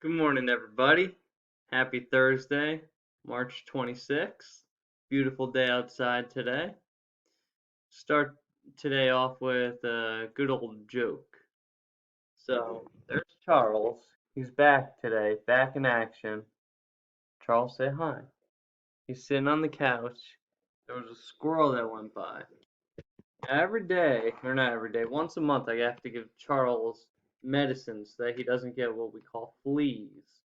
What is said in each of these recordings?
Good morning, everybody. Happy Thursday, March 26th. Beautiful day outside today. Start today off with a good old joke. So, there's Charles. He's back today, back in action. Charles, say hi. He's sitting on the couch. There was a squirrel that went by. Every day, or not every day, once a month, I have to give Charles medicine so that he doesn't get what we call fleas.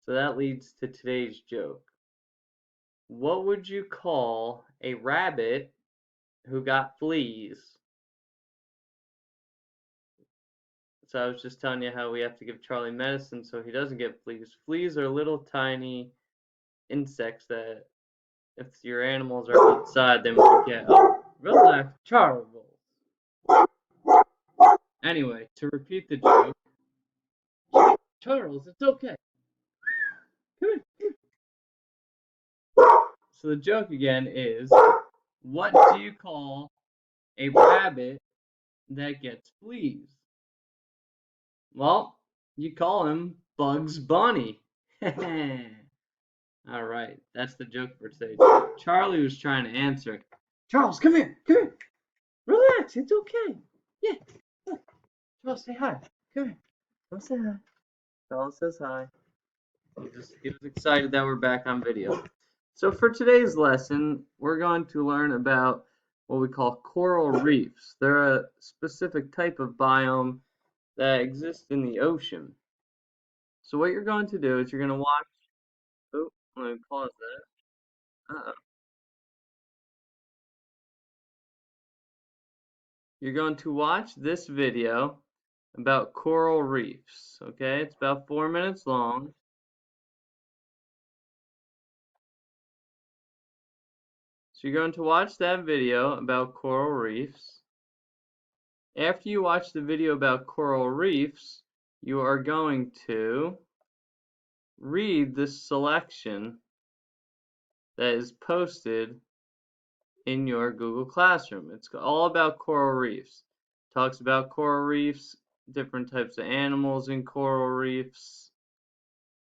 So that leads to today's joke. What would you call a rabbit who got fleas? So I was just telling you how we have to give Charlie medicine so he doesn't get fleas. Fleas are little tiny insects that if your animals are outside, they might get. Oh, relax, Charles. Anyway, to repeat the joke, Charles, it's okay. Come here. So the joke again is, what do you call a rabbit that gets fleas? Well, you call him Bugs Bunny. All right, that's the joke for today. Charlie was trying to answer. Charles, come here, come here. Relax, it's okay. Yeah, look. Charles, say hi. Come here. Charles, say hi. Charles says hi. He was excited that we're back on video. So for today's lesson, we're going to learn about what we call coral reefs. They're a specific type of biome that exists in the ocean. So what you're going to do is you're going to watch. Oh, let me pause that. You're going to watch this video about coral reefs. Okay, it's about 4 minutes long. So you're going to watch that video about coral reefs. After you watch the video about coral reefs, you are going to read the selection that is posted in your Google Classroom. It's all about coral reefs. It talks about coral reefs, different types of animals in coral reefs.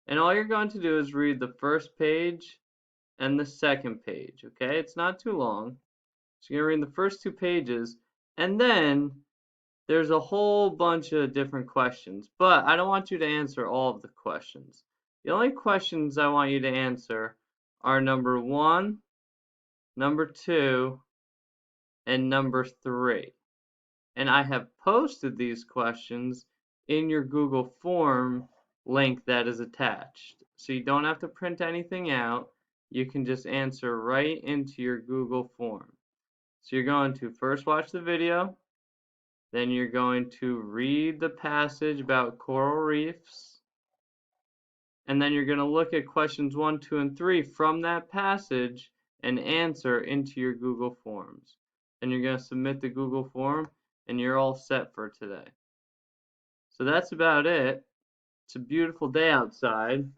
And all you're going to do is read the first page and the second page, okay? It's not too long. So you're going to read the first two pages, and then there's a whole bunch of different questions, but I don't want you to answer all of the questions. The only questions I want you to answer are number 1, number 2, and number 3. And I have posted these questions in your Google form link that is attached. So you don't have to print anything out. You can just answer right into your Google form. So you're going to first watch the video, then you're going to read the passage about coral reefs, and then you're going to look at questions 1, 2, and 3 from that passage and answer into your Google Forms. Then you're going to submit the Google form, and you're all set for today. So that's about it. It's a beautiful day outside.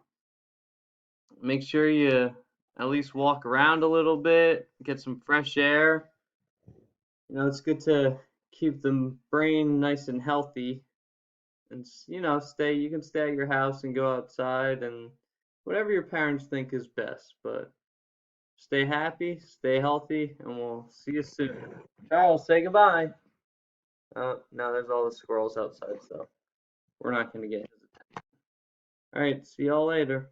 Make sure you at least walk around a little bit, get some fresh air. It's good to keep the brain nice and healthy. And you can stay at your house and go outside and whatever your parents think is best. But stay happy, stay healthy, and we'll see you soon. Charles, say goodbye. No, there's all the squirrels outside, so we're not going to get his attention. All right, see y'all later.